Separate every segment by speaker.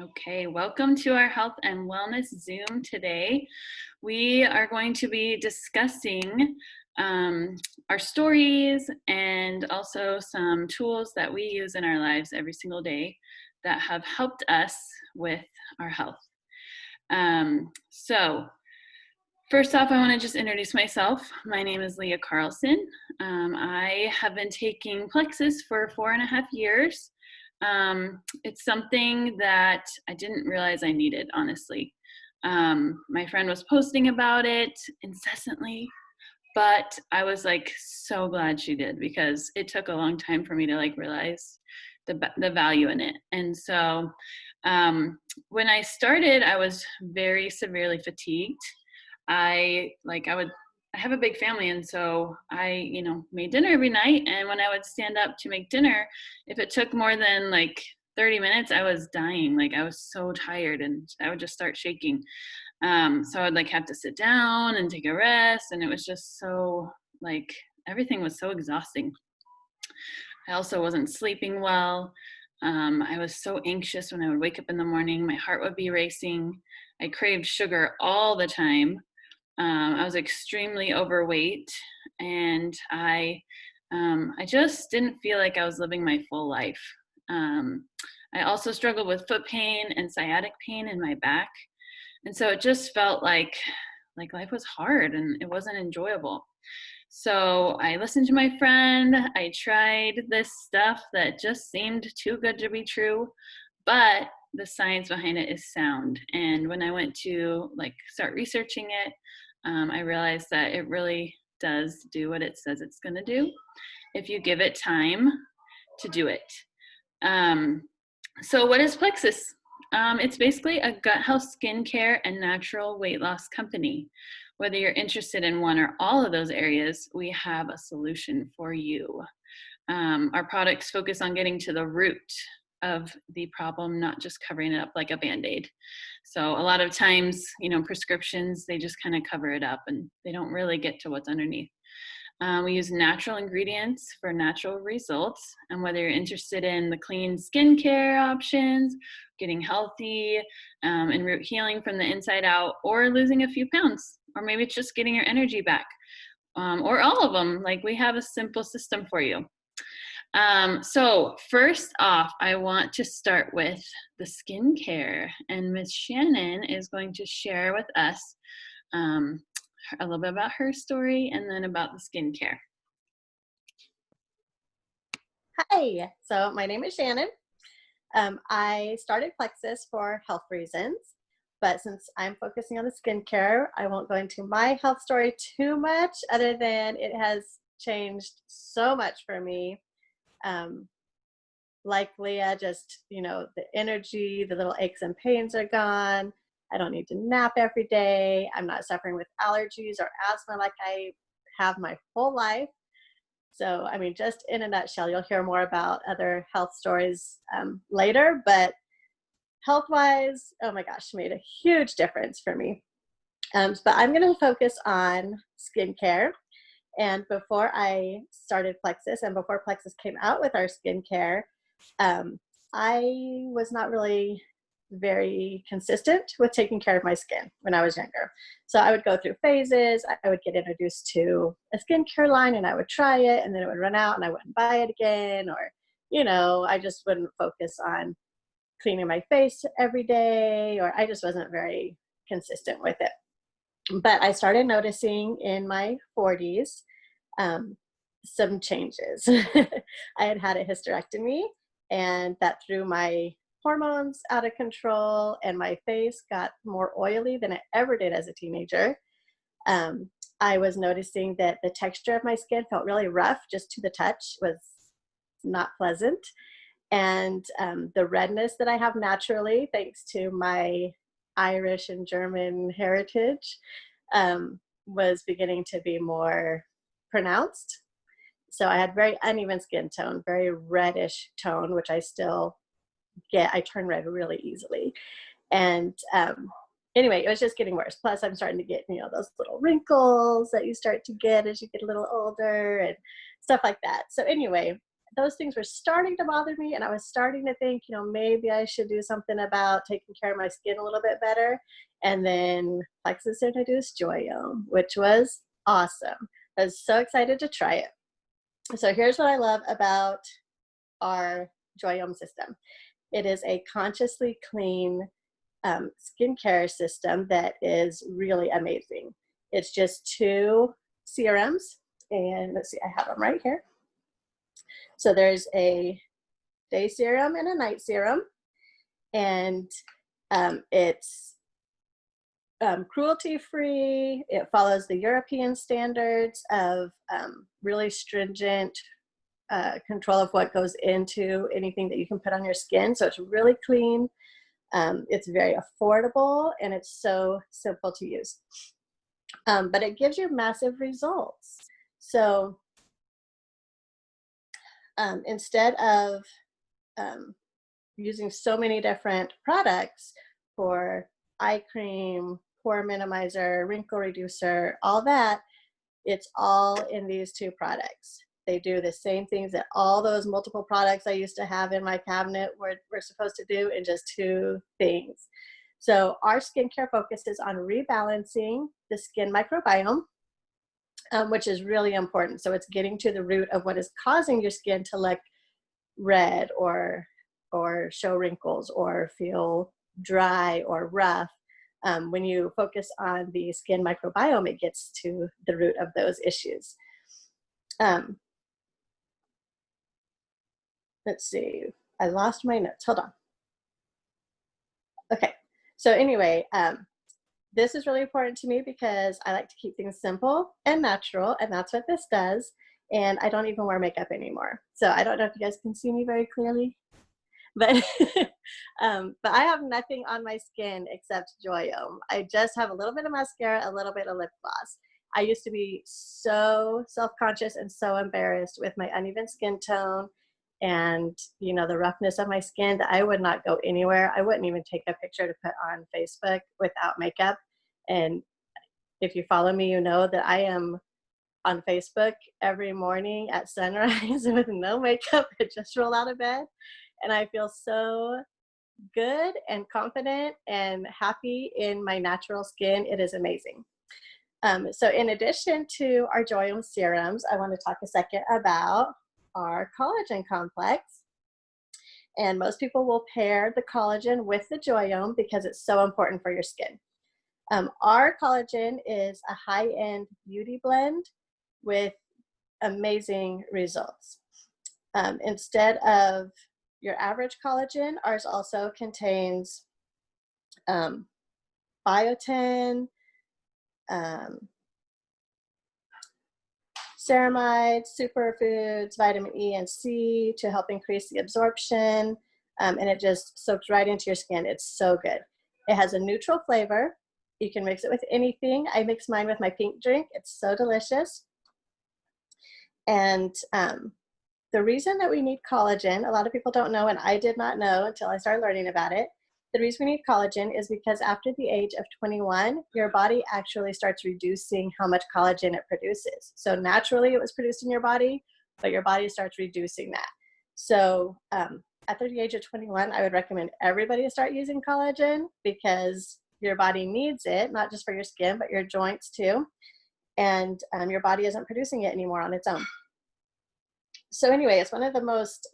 Speaker 1: Okay, welcome to our health and wellness Zoom today. We are going to be discussing our stories and also some tools that we use in our lives every single day that have helped us with our health. So first off, I want to just introduce myself. My name is Leah Carlson. I have been taking Plexus for 4.5 years. It's something that I didn't realize I needed, honestly. My friend was posting about it incessantly, but I was like so glad she did because it took a long time for me to realize the value in it. And so when I started, I was very severely fatigued. I have a big family, and so I, made dinner every night. And when I would stand up to make dinner, if it took more than 30 minutes, I was dying. I was so tired, and I would just start shaking. So I would have to sit down and take a rest, and it was just so everything was so exhausting. I also wasn't sleeping well. I was so anxious when I would wake up in the morning. My heart would be racing. I craved sugar all the time. I was extremely overweight, and I just didn't feel like I was living my full life. I also struggled with foot pain and sciatic pain in my back, and so it just felt like life was hard and it wasn't enjoyable. So I listened to my friend. I tried this stuff that just seemed too good to be true, but the science behind it is sound. And when I went to start researching it, I realized that it really does do what it says it's going to do if you give it time to do it. So what is Plexus? It's basically a gut health skincare and natural weight loss company. Whether you're interested in one or all of those areas, we have a solution for you. Our products focus on getting to the root of the problem, not just covering it up like a Band-Aid. So a lot of times, prescriptions, they just kind of cover it up and they don't really get to what's underneath. We use natural ingredients for natural results. And whether you're interested in the clean skincare options, getting healthy, and root healing from the inside out, or losing a few pounds, or maybe it's just getting your energy back, or all of them, we have a simple system for you. So first off, I want to start with the skincare, and Miss Shannon is going to share with us a little bit about her story and then about the skincare.
Speaker 2: Hi, so my name is Shannon. I started Plexus for health reasons, but since I'm focusing on the skincare, I won't go into my health story too much other than it has changed so much for me. Like Leah, just, the energy, the little aches and pains are gone. I don't need to nap every day. I'm not suffering with allergies or asthma like I have my whole life. So, just in a nutshell, you'll hear more about other health stories later, but health-wise, oh my gosh, made a huge difference for me. But I'm going to focus on skincare. And before I started Plexus and before Plexus came out with our skincare, I was not really very consistent with taking care of my skin when I was younger. So I would go through phases. I would get introduced to a skincare line and I would try it and then it would run out and I wouldn't buy it again, or, I just wouldn't focus on cleaning my face every day, or I just wasn't very consistent with it. But I started noticing in my 40s some changes. I had a hysterectomy, and that threw my hormones out of control, and my face got more oily than it ever did as a teenager. I was noticing that the texture of my skin felt really rough, just to the touch was not pleasant. And the redness that I have naturally, thanks to my Irish and German heritage, was beginning to be more pronounced. So I had very uneven skin tone, very reddish tone, which I still get. I turn red really easily. And anyway, it was just getting worse. Plus I'm starting to get, those little wrinkles that you start to get as you get a little older and stuff like that. So anyway, those things were starting to bother me, and I was starting to think, maybe I should do something about taking care of my skin a little bit better. And then Plexus introduced Joyome, which was awesome. I was so excited to try it. So here's what I love about our Joyome system. It is a consciously clean skincare system that is really amazing. It's just 2 serums, and let's see, I have them right here. So there's a day serum and a night serum, and it's cruelty-free. It follows the European standards of really stringent control of what goes into anything that you can put on your skin. So it's really clean. It's very affordable, and it's so simple to use. But it gives you massive results. So instead of using so many different products for eye cream, pore minimizer, wrinkle reducer, all that, it's all in these 2 products. They do the same things that all those multiple products I used to have in my cabinet were supposed to do, in just 2 things. So our skincare focuses on rebalancing the skin microbiome, which is really important. So it's getting to the root of what is causing your skin to look red or show wrinkles or feel dry or rough. When you focus on the skin microbiome, it gets to the root of those issues. Let's see, I lost my notes. Hold on. Okay, so anyway, this is really important to me because I like to keep things simple and natural, and that's what this does. And I don't even wear makeup anymore. So I don't know if you guys can see me very clearly, but but I have nothing on my skin except Joyome. I just have a little bit of mascara, a little bit of lip gloss. I used to be so self-conscious and so embarrassed with my uneven skin tone and the roughness of my skin that I would not go anywhere. I wouldn't even take a picture to put on Facebook without makeup. And if you follow me, you know that I am on Facebook every morning at sunrise with no makeup. I just roll out of bed, and I feel so good and confident and happy in my natural skin. It is amazing. So in addition to our Joyome serums, I want to talk a second about our collagen complex. And most people will pair the collagen with the Joyome because it's so important for your skin. Our collagen is a high-end beauty blend with amazing results. Instead of your average collagen, ours also contains biotin, ceramides, superfoods, vitamin E and C to help increase the absorption, and it just soaks right into your skin. It's so good. It has a neutral flavor. You can mix it with anything. I mix mine with my pink drink. It's so delicious. And the reason that we need collagen, a lot of people don't know, and I did not know until I started learning about it. The reason we need collagen is because after the age of 21, your body actually starts reducing how much collagen it produces. So naturally it was produced in your body, but your body starts reducing that. So after the age of 21, I would recommend everybody to start using collagen because your body needs it, not just for your skin, but your joints too. And your body isn't producing it anymore on its own. So anyway, it's one of the most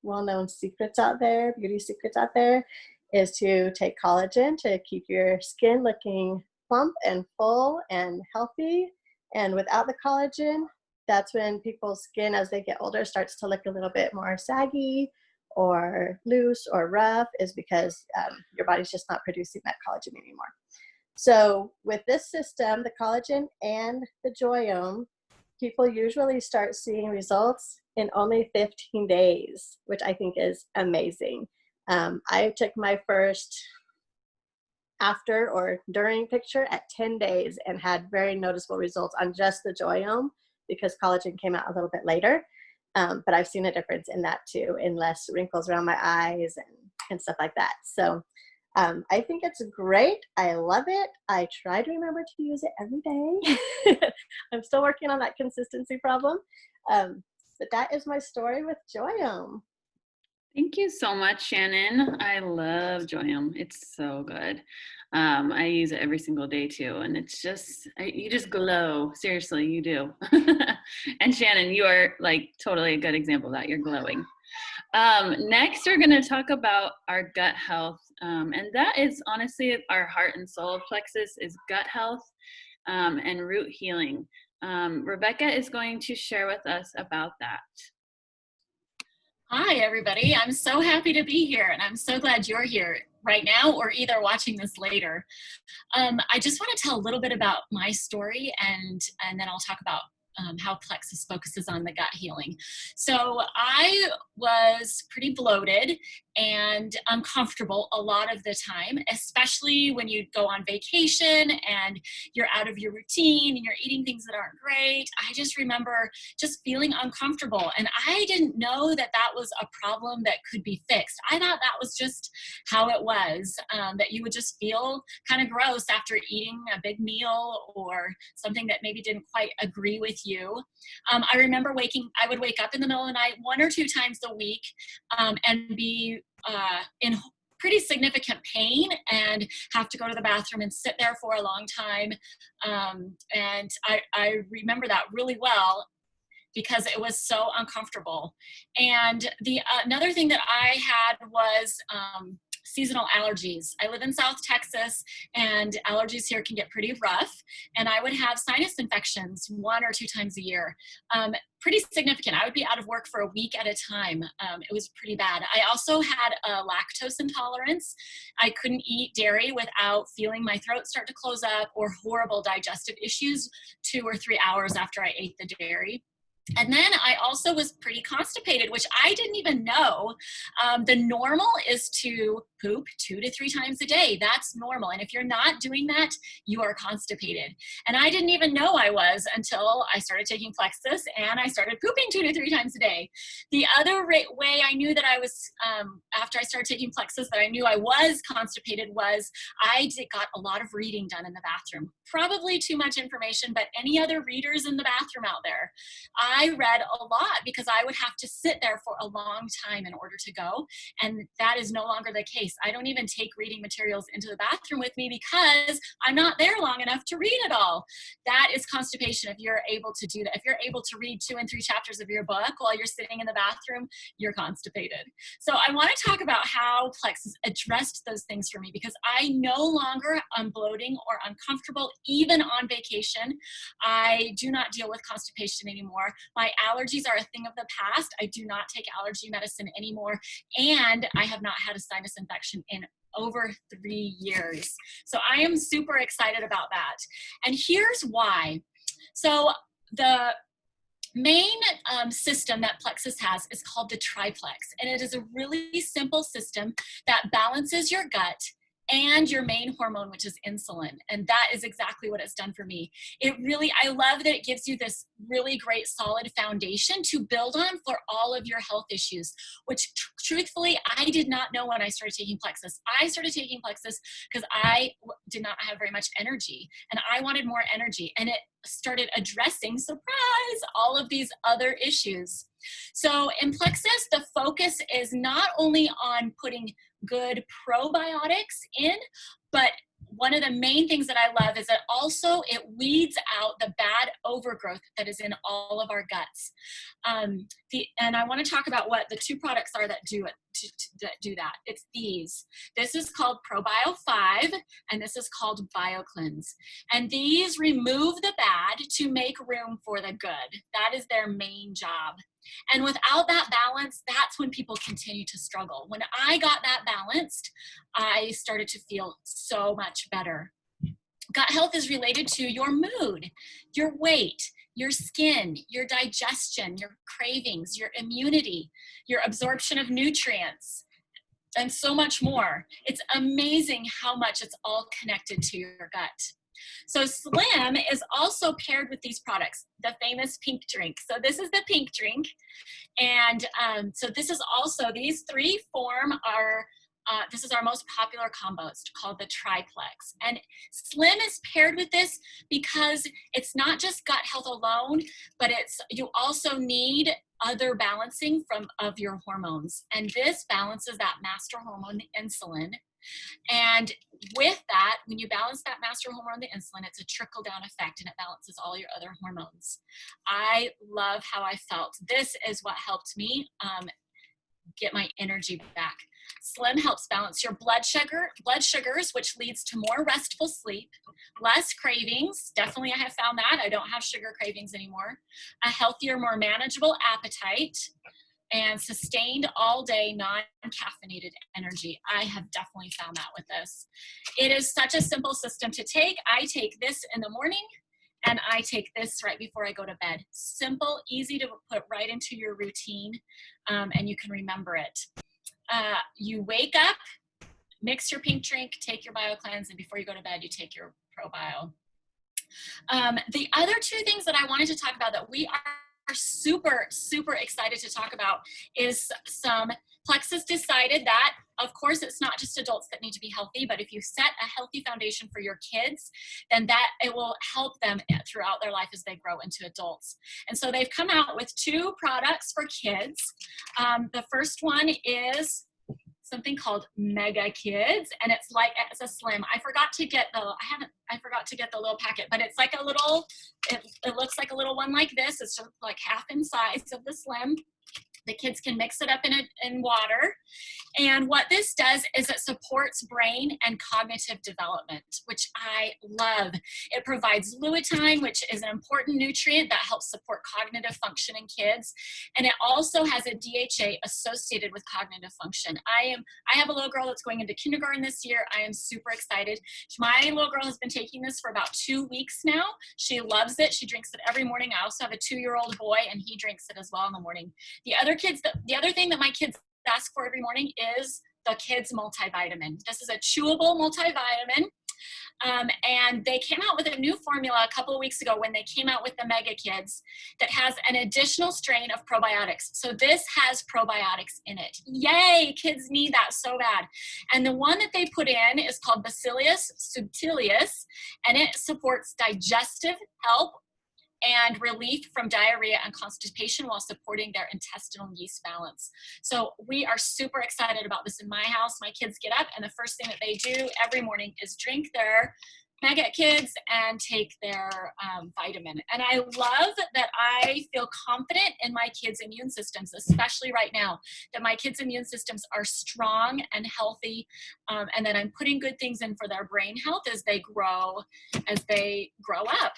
Speaker 2: well-known secrets out there, beauty secrets out there, is to take collagen to keep your skin looking plump and full and healthy. And without the collagen, that's when people's skin as they get older starts to look a little bit more saggy or loose or rough, is because your body's just not producing that collagen anymore. So with this system, the collagen and the Joyome, people usually start seeing results in only 15 days, which I think is amazing. I took my first after or during picture at 10 days and had very noticeable results on just the Joyome because collagen came out a little bit later. But I've seen a difference in that too, in less wrinkles around my eyes and stuff like that. So I think it's great. I love it. I try to remember to use it every day. I'm still working on that consistency problem. But that is my story with Joyum.
Speaker 1: Thank you so much, Shannon. I love Joyum. It's so good. I use it every single day too, and it's just you just glow. Seriously, you do. And Shannon, you are like totally a good example of that. You're glowing. Next, we're going to talk about our gut health, and that is honestly our heart and soul plexus is gut health and root healing. Rebecca is going to share with us about that.
Speaker 3: Hi, everybody. I'm so happy to be here, and I'm so glad you're here right now or either watching this later. I just want to tell a little bit about my story, and then I'll talk about how Plexus focuses on the gut healing. So I was pretty bloated and uncomfortable a lot of the time, especially when you go on vacation and you're out of your routine and you're eating things that aren't great. I just remember just feeling uncomfortable, and I didn't know that that was a problem that could be fixed. I thought that was just how it was, that you would just feel kind of gross after eating a big meal or something that maybe didn't quite agree with you. I remember I would wake up in the middle of the night 1 or 2 times a week and be in pretty significant pain and have to go to the bathroom and sit there for a long time. And I remember that really well because it was so uncomfortable. And another thing that I had was seasonal allergies. I live in South Texas, and allergies here can get pretty rough. And I would have sinus infections 1 or 2 times a year. Pretty significant. I would be out of work for a week at a time. It was pretty bad. I also had a lactose intolerance. I couldn't eat dairy without feeling my throat start to close up or horrible digestive issues 2 or 3 hours after I ate the dairy. And then I also was pretty constipated, which I didn't even know. The normal is to poop 2 to 3 times a day. That's normal. And if you're not doing that, you are constipated. And I didn't even know I was until I started taking Plexus and I started pooping 2 to 3 times a day. The other way I knew that I was, after I started taking Plexus, that I knew I was constipated was got a lot of reading done in the bathroom. Probably too much information, but any other readers in the bathroom out there? I read a lot because I would have to sit there for a long time in order to go. And that is no longer the case. I don't even take reading materials into the bathroom with me because I'm not there long enough to read it all. That is constipation if you're able to do that. If you're able to read 2 and 3 chapters of your book while you're sitting in the bathroom, you're constipated. So I want to talk about how Plexus addressed those things for me because I no longer am bloating or uncomfortable even on vacation. I do not deal with constipation anymore. My allergies are a thing of the past. I do not take allergy medicine anymore. And I have not had a sinus infection in over 3 years. So I am super excited about that. And here's why. So the main system that Plexus has is called the triplex. And it is a really simple system that balances your gut and your main hormone, which is insulin. And that is exactly what it's done for me. I love that it gives you this really great solid foundation to build on for all of your health issues, which truthfully, I did not know when I started taking Plexus. I started taking Plexus because I did not have very much energy and I wanted more energy. And it started addressing, surprise, all of these other issues. So in Plexus, the focus is not only on putting good probiotics in, but one of the main things that I love is that also it weeds out the bad overgrowth that is in all of our guts. And I want to talk about what the 2 products are that do it. That do that. It's these. This is called ProBio 5 and this is called BioCleanse. And these remove the bad to make room for the good. That is their main job. And without that balance, that's when people continue to struggle. When I got that balanced, I started to feel so much better. Gut health is related to your mood, your weight, your skin, your digestion, your cravings, your immunity, your absorption of nutrients, and so much more. It's amazing how much it's all connected to your gut. So Slim is also paired with these products, the famous pink drink. So this is the pink drink. And so this is also, these 3 form our this is our most popular combo. It's called the triplex. And Slim is paired with this because it's not just gut health alone, but you also need other balancing of your hormones. And this balances that master hormone, the insulin. And with that, when you balance that master hormone, the insulin, it's a trickle-down effect, and it balances all your other hormones. I love how I felt. This is what helped me get my energy back. Slim helps balance your blood sugars, which leads to more restful sleep, less cravings. Definitely, I have found that. I don't have sugar cravings anymore. A healthier, more manageable appetite, and sustained all-day non-caffeinated energy. I have definitely found that with this. It is such a simple system to take. I take this in the morning, and I take this right before I go to bed. Simple, easy to put right into your routine, and you can remember it. You wake up, mix your pink drink, take your BioCleanse, and before you go to bed, you take your ProBio. The other two things that I wanted to talk about that we are super, super excited to talk about is some Plexus decided that, of course, it's not just adults that need to be healthy, but if you set a healthy foundation for your kids, then that it will help them throughout their life as they grow into adults. And so they've come out with two products for kids. The first one is something called Mega Kids, and it's a Slim. I forgot to get the little packet, but it's like a little, it looks like a little one like this. It's just like half in size of the Slim. The kids can mix it up in water. And what this does is it supports brain and cognitive development, which I love. It provides lutein, which is an important nutrient that helps support cognitive function in kids. And it also has a DHA associated with cognitive function. I have a little girl that's going into kindergarten this year. I am super excited. My little girl has been taking this for about 2 weeks now. She loves it. She drinks it every morning. I also have a 2-year-old boy, and he drinks it as well in the morning. The other thing that my kids ask for every morning is the kids multivitamin. This is a chewable multivitamin. And they came out with a new formula a couple of weeks ago when they came out with the Mega Kids that has an additional strain of probiotics. So this has probiotics in it. Yay, kids need that so bad. And the one that they put in is called Bacillus subtilis, and it supports digestive health and relief from diarrhea and constipation while supporting their intestinal yeast balance. So we are super excited about this in my house. My kids get up, and the first thing that they do every morning is drink their Mega Kids and take their vitamin. And I love that I feel confident in my kids' immune systems, especially right now, that my kids' immune systems are strong and healthy, and that I'm putting good things in for their brain health as they grow up.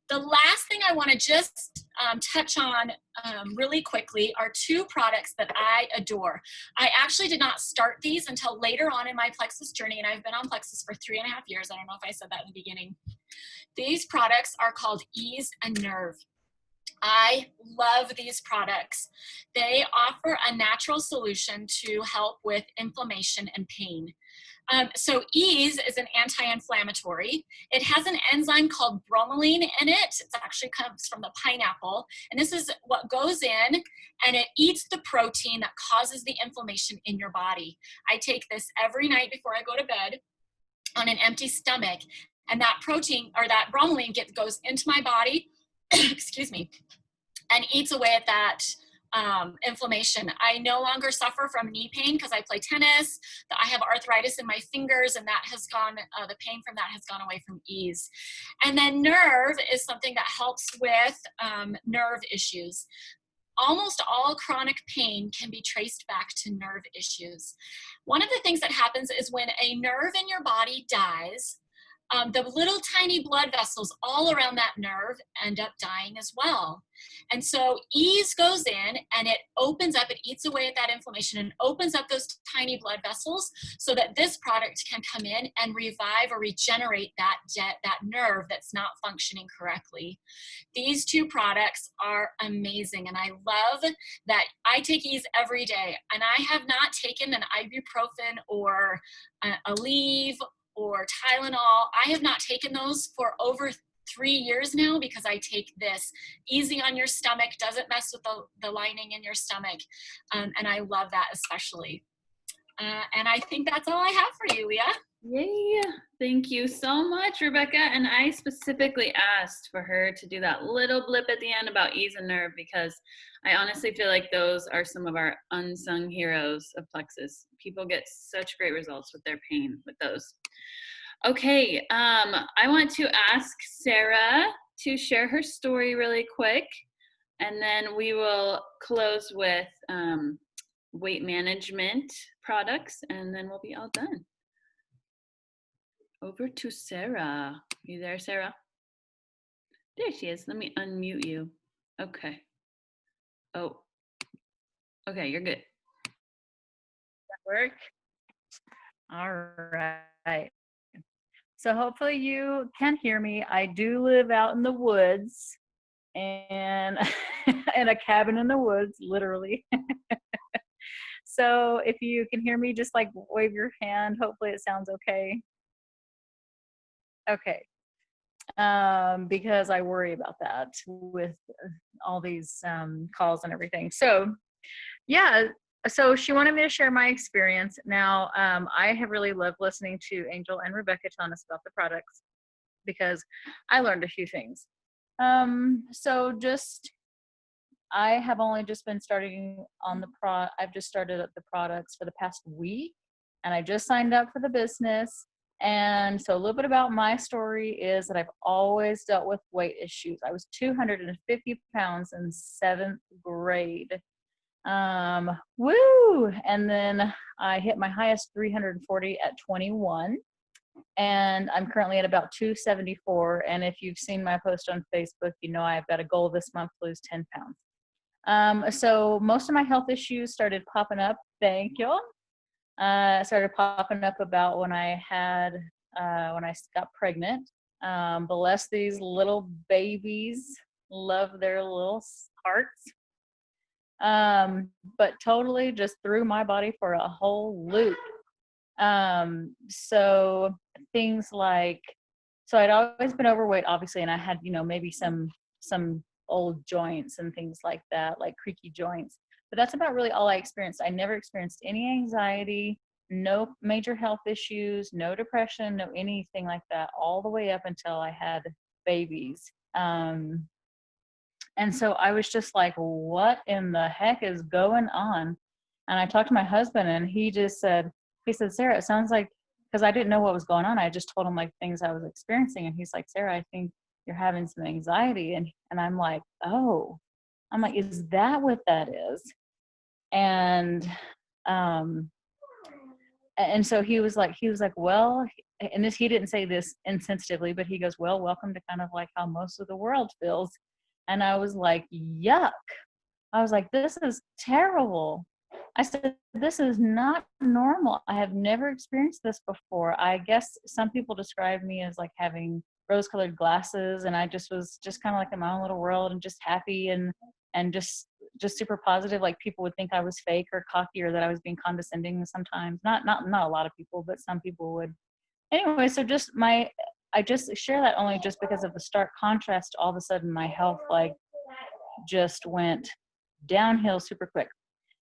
Speaker 3: The last thing I want to just touch on really quickly are two products that I adore. I actually did not start these until later on in my Plexus journey, and I've been on Plexus for 3.5 years. I don't know if I said that in the beginning. These products are called Ease and Nerve. I love these products. They offer a natural solution to help with inflammation and pain. So Ease is an anti-inflammatory. It has an enzyme called bromelain in it. It actually comes from the pineapple. And this is what goes in, and it eats the protein that causes the inflammation in your body. I take this every night before I go to bed on an empty stomach. And that protein, or that bromelain, goes into my body, excuse me, and eats away at that inflammation. I no longer suffer from knee pain because I play tennis. I have arthritis in my fingers, and that has gone, the pain from that has gone away from Ease. And then Nerve is something that helps with nerve issues. Almost all chronic pain can be traced back to nerve issues. One of the things that happens is when a nerve in your body dies, the little tiny blood vessels all around that nerve end up dying as well. And so Ease goes in, and it opens up, it eats away at that inflammation and opens up those tiny blood vessels so that this product can come in and revive or regenerate that nerve that's not functioning correctly. These two products are amazing, and I love that I take Ease every day, and I have not taken an ibuprofen or Aleve or Tylenol. I have not taken those for over 3 years now because I take this. Easy on your stomach, doesn't mess with the lining in your stomach, and I love that especially. And I think that's all I have for you, Leah.
Speaker 1: Yay! Thank you so much, Rebecca. And I specifically asked for her to do that little blip at the end about ease and nerve because I honestly feel like those are some of our unsung heroes of plexus. People get such great results with their pain with those. Okay, I want to ask Sarah to share her story really quick, and then we will close with weight management products, and then we'll be all done. Over to Sarah. You there, Sarah? There she is. Let me unmute you. Okay. Oh, okay, you're good.
Speaker 4: That work? All right. So hopefully you can hear me. I do live out in the woods and in a cabin in the woods, literally. So if you can hear me, just like wave your hand. Hopefully it sounds okay. Okay. Because I worry about that with all these calls and everything. So yeah, so she wanted me to share my experience. Now, I have really loved listening to Angel and Rebecca telling us about the products because I learned a few things. So just, I have only just been starting on I've just started at the products for the past week, and I just signed up for the business. And so a little bit about my story is that I've always dealt with weight issues. I was 250 pounds in 7th grade. Woo! And then I hit my highest 340 at 21. And I'm currently at about 274. And if you've seen my post on Facebook, you know I've got a goal this month to lose 10 pounds. So most of my health issues started popping up. Thank you. Started popping up about when I got pregnant. Bless these little babies, love their little hearts. But totally just threw my body for a whole loop. So things like, so I'd always been overweight, obviously, and I had, maybe some old joints and things like that, like creaky joints. But that's about really all I experienced. I never experienced any anxiety, no major health issues, no depression, no anything like that, all the way up until I had babies. And so I was just like, what in the heck is going on? And I talked to my husband, and he said, Sarah, it sounds like, because I didn't know what was going on. I just told him like things I was experiencing. And he's like, Sarah, I think you're having some anxiety. And I'm like, oh, is that what that is? And so he was like, well, and he didn't say this insensitively, but he goes, well, welcome to kind of like how most of the world feels. And I was like, yuck. I was like, this is terrible. I said, this is not normal. I have never experienced this before. I guess some people describe me as like having rose-colored glasses, and I just was just kind of like in my own little world and just happy and just super positive. Like people would think I was fake or cocky or that I was being condescending sometimes. Not a lot of people, but some people would. Anyway, so I just share that only just because of the stark contrast. All of a sudden my health like just went downhill super quick.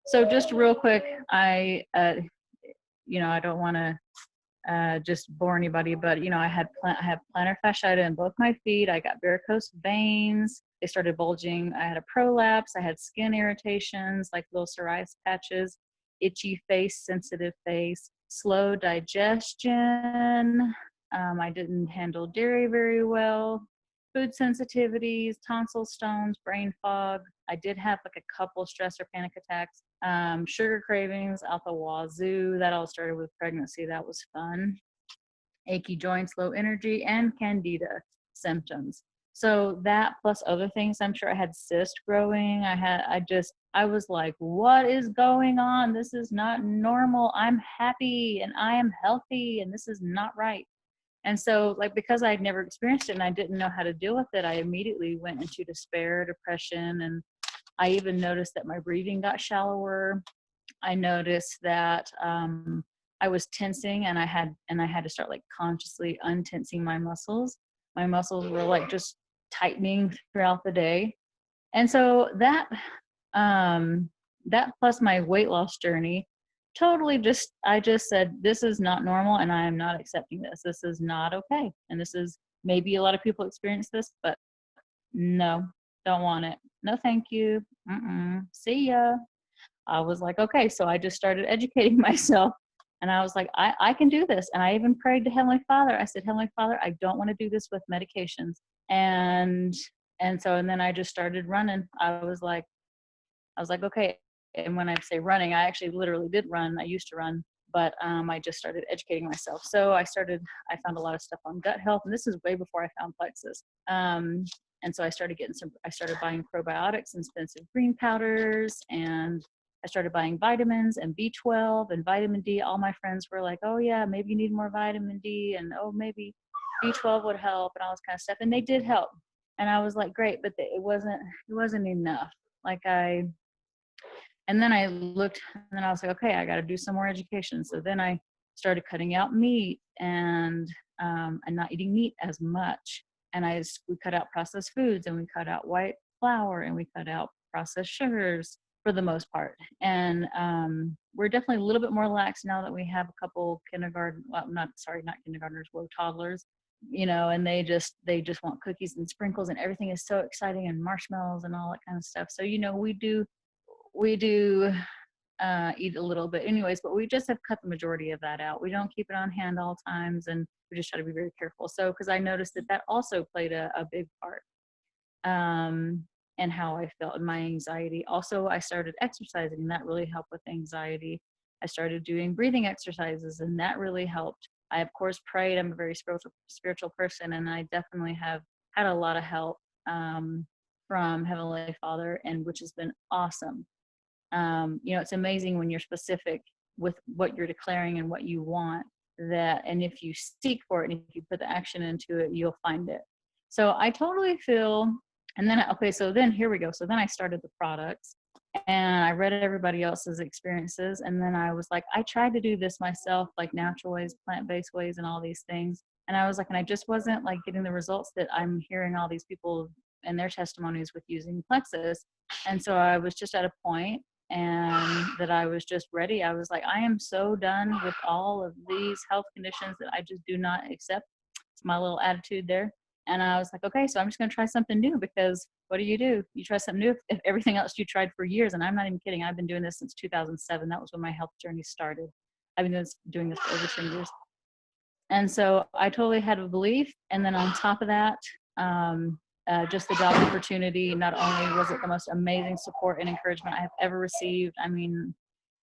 Speaker 4: So just real quick, I don't want to just bore anybody, but I have plantar fasciitis in both my feet. I got varicose veins. They started bulging. I had a prolapse. I had skin irritations, like little psoriasis patches, itchy face, sensitive face, slow digestion. I didn't handle dairy very well. Food sensitivities, tonsil stones, brain fog. I did have like a couple stress or panic attacks. Sugar cravings out the wazoo. That all started with pregnancy. That was fun. Achy joints, low energy, and candida symptoms. So that plus other things, I'm sure I had cyst growing. I was like, what is going on? This is not normal. I'm happy and I am healthy and this is not right. And so like, because I'd never experienced it and I didn't know how to deal with it, I immediately went into despair, depression, and I even noticed that my breathing got shallower. I noticed that I was tensing, and I had to start like consciously untensing my muscles. My muscles were like just tightening throughout the day. And so that plus my weight loss journey totally just, I just said, this is not normal and I am not accepting this. This is not okay. And this is, maybe a lot of people experience this, but no, don't want it. No, thank you. See ya. I was like, okay. So I just started educating myself. And I was like, I can do this. And I even prayed to Heavenly Father. I said, Heavenly Father, I don't want to do this with medications. And and then I just started running. I was like, okay. And when I say running, I actually literally did run. I used to run, but I just started educating myself. So I found a lot of stuff on gut health, and this is way before I found Plexus. And so I started buying probiotics and expensive green powders, and I started buying vitamins and B12 and vitamin D. All my friends were like, oh yeah, maybe you need more vitamin D, and oh, maybe B12 would help, and all this kind of stuff. And they did help. And I was like, great, but it wasn't enough. And then I looked, and then I was like, okay, I got to do some more education. So then I started cutting out meat and not eating meat as much. And we cut out processed foods, and we cut out white flour, and we cut out processed sugars for the most part. And we're definitely a little bit more lax now that we have a couple not kindergartners, we're toddlers, and they just want cookies and sprinkles, and everything is so exciting, and marshmallows and all that kind of stuff. So, we do eat a little bit anyways, but we just have cut the majority of that out. We don't keep it on hand all times, and we just try to be very careful. So, because I noticed that also played a big part in how I felt and my anxiety. Also, I started exercising, and that really helped with anxiety. I started doing breathing exercises, and that really helped. I, of course, prayed. I'm a very spiritual person, and I definitely have had a lot of help from Heavenly Father, and which has been awesome. It's amazing when you're specific with what you're declaring and what you want, and if you seek for it and if you put the action into it, you'll find it. So I totally feel, and then, okay, so then here we go. So then I started the products, and I read everybody else's experiences. And then I was like, I tried to do this myself, like natural ways, plant-based ways, and all these things. And I was like, and I just wasn't like getting the results that I'm hearing all these people and their testimonies with using Plexus. And so I was just at a point, and that I was just ready. I was like, I am so done with all of these health conditions that I just do not accept. It's my little attitude there. And I was like, okay, so I'm just going to try something new, because what do? You try something new if everything else you tried for years. And I'm not even kidding. I've been doing this since 2007. That was when my health journey started. I've been doing this for over 10 years. And so I totally had a belief. And then on top of that, just the job opportunity, not only was it the most amazing support and encouragement I have ever received. I mean,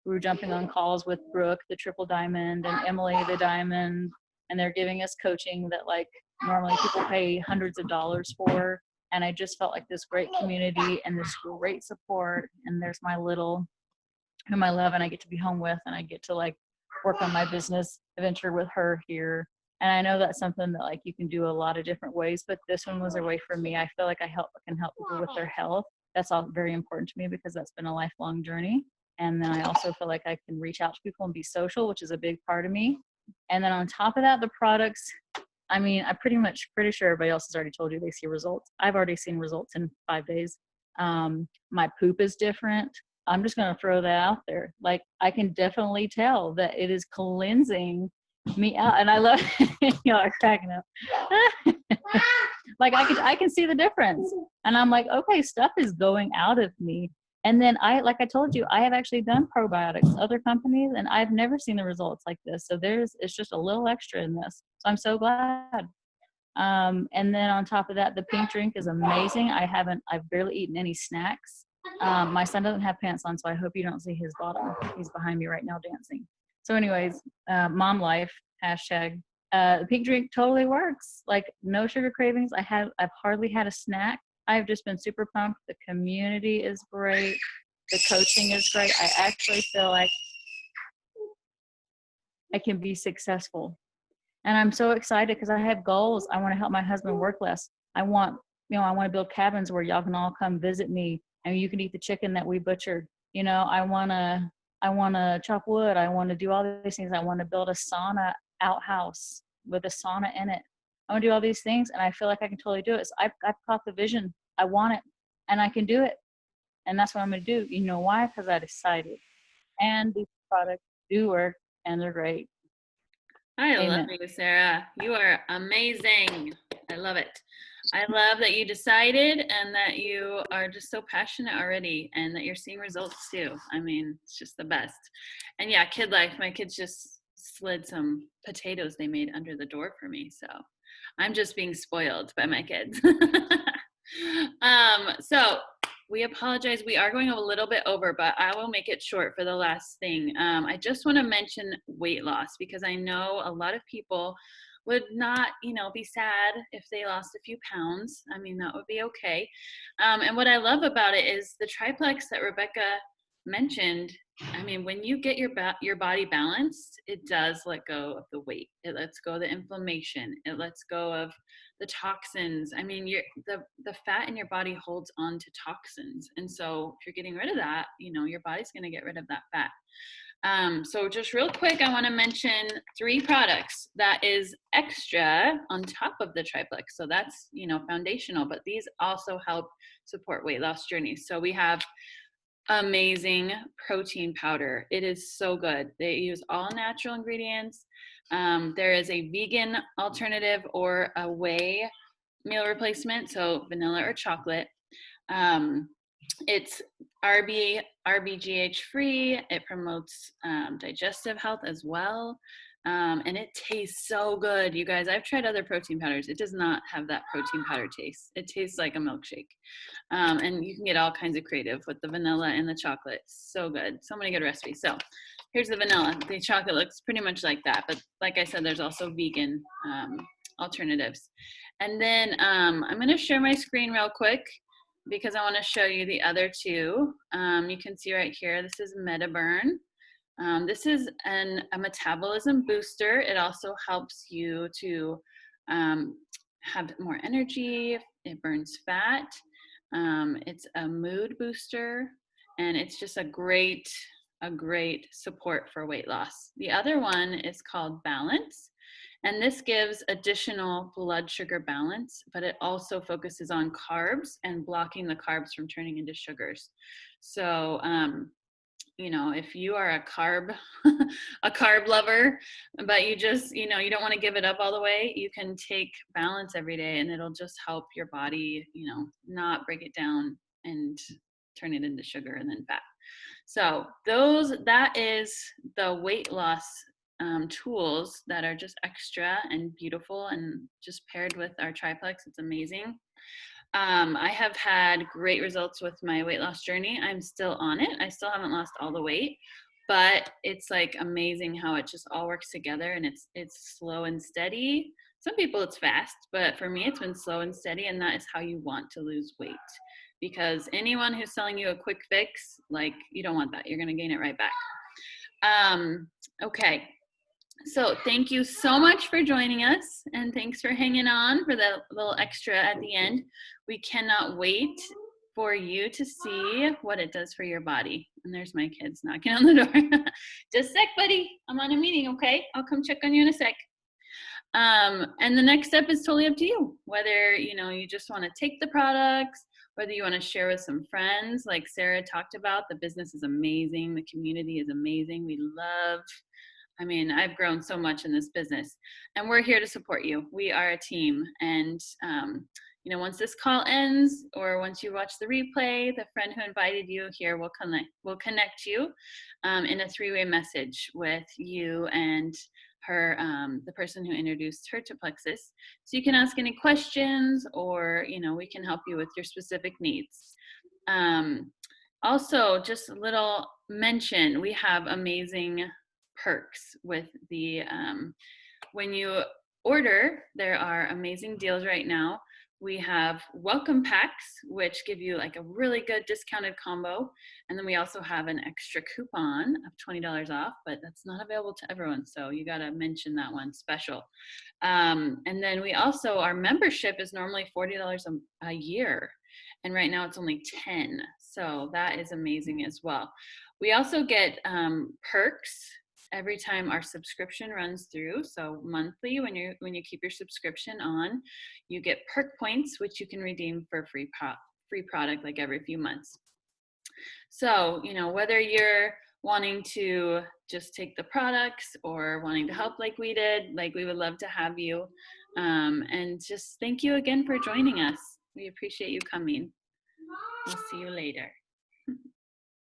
Speaker 4: we were jumping on calls with Brooke, the triple diamond, and Emily, the diamond, and they're giving us coaching that like normally people pay hundreds of dollars for. And I just felt like this great community and this great support. And there's my little, whom I love and I get to be home with, and I get to like work on my business venture with her here. And I know that's something that like you can do a lot of different ways, but this one was a way for me. I feel like I can help people with their health. That's all very important to me, because that's been a lifelong journey. And then I also feel like I can reach out to people and be social, which is a big part of me. And then on top of that, the products, I mean, I'm pretty sure everybody else has already told you they see results. I've already seen results in 5 days. My poop is different. I'm just going to throw that out there. Like, I can definitely tell that it is cleansing me out. And I love, y'all are cracking up. Like, I can see the difference. And I'm like, okay, stuff is going out of me. And then like I told you, I have actually done probiotics, other companies, and I've never seen the results like this. So it's just a little extra in this. So I'm so glad. And then on top of that, the pink drink is amazing. I've barely eaten any snacks. My son doesn't have pants on, so I hope you don't see his bottom. He's behind me right now dancing. So anyways, mom life, hashtag. The pink drink totally works. Like, no sugar cravings. I've hardly had a snack. I've just been super pumped. The community is great. The coaching is great. I actually feel like I can be successful. And I'm so excited because I have goals. I want to help my husband work less. I want to build cabins where y'all can all come visit me, and you can eat the chicken that we butchered. I want to chop wood. I want to do all these things. I want to build a sauna outhouse with a sauna in it. I want to do all these things, and I feel like I can totally do it. So I've caught the vision. I want it, and I can do it. And that's what I'm going to do. You know why? Because I decided. And these products do work and they're great.
Speaker 1: I love
Speaker 4: Amen.
Speaker 1: you, Sarah. You are amazing. I love it. I love that you decided and that you are just so passionate already and that you're seeing results too. I mean, it's just the best. And yeah, kid life, my kids just slid some potatoes they made under the door for me. So I'm just being spoiled by my kids. So we apologize. We are going a little bit over, but I will make it short for the last thing. I just want to mention weight loss because I know a lot of people would not, be sad if they lost a few pounds. I mean, that would be okay. And what I love about it is the triplex that Rebecca mentioned. I mean, when you get your body balanced, it does let go of the weight. It lets go of the inflammation. It lets go of the toxins. I mean, the fat in your body holds on to toxins. And so if you're getting rid of that, your body's going to get rid of that fat. So just real quick, I want to mention 3 products that is extra on top of the triplex. So that's, foundational, but these also help support weight loss journeys. So we have amazing protein powder. It is so good. They use all natural ingredients. There is a vegan alternative or a whey meal replacement, so vanilla or chocolate. It's RBGH free. It promotes digestive health as well. And it tastes so good, you guys. I've tried other protein powders. It does not have that protein powder taste. It tastes like a milkshake. And you can get all kinds of creative with the vanilla and the chocolate. So good. So many good recipes. So here's the vanilla. The chocolate looks pretty much like that. But like I said, there's also vegan alternatives. And then I'm going to share my screen real quick because I want to show you the other 2. You can see right here, this is MetaBurn. This is a metabolism booster. It also helps you to have more energy. It burns fat. It's a mood booster, and it's just a great support for weight loss. The other one is called Balance, and this gives additional blood sugar balance, but it also focuses on carbs and blocking the carbs from turning into sugars. So, if you are a carb lover, but you just, you don't want to give it up all the way, you can take Balance every day and it'll just help your body, not break it down and turn it into sugar and then fat. So that is the weight loss tools that are just extra and beautiful and just paired with our triplex. It's amazing. I have had great results with my weight loss journey. I'm still on it. I still haven't lost all the weight, but it's like amazing how it just all works together, and it's slow and steady. Some people it's fast, but for me it's been slow and steady, and that is how you want to lose weight. Because anyone who's selling you a quick fix, like, you don't want that. You're going to gain it right back. Okay. So thank you so much for joining us, and thanks for hanging on for the little extra at the end. We cannot wait for you to see what it does for your body. And there's my kids knocking on the door. Just a sec, buddy. I'm on a meeting, okay? I'll come check on you in a sec. And the next step is totally up to you. Whether, you just want to take the products, whether you want to share with some friends, like Sarah talked about. The business is amazing. The community is amazing. I've grown so much in this business, and we're here to support you. We are a team. And, once this call ends, or once you watch the replay, the friend who invited you here will connect you in a 3-way message with you and her, the person who introduced her to Plexus. So you can ask any questions, or, we can help you with your specific needs. Also, just a little mention, we have amazing perks with the, when you order, there are amazing deals right now. We have welcome packs, which give you like a really good discounted combo. And then we also have an extra coupon of $20 off, but that's not available to everyone. So you got to mention that one special. And then we also, our membership is normally $40 a year. And right now it's only $10. So that is amazing as well. We also get perks every time our subscription runs through. So monthly, when you keep your subscription on, you get perk points, which you can redeem for free product like every few months. So, whether you're wanting to just take the products or wanting to help like we did, like we would love to have you. And just thank you again for joining us. We appreciate you coming. We'll see you later.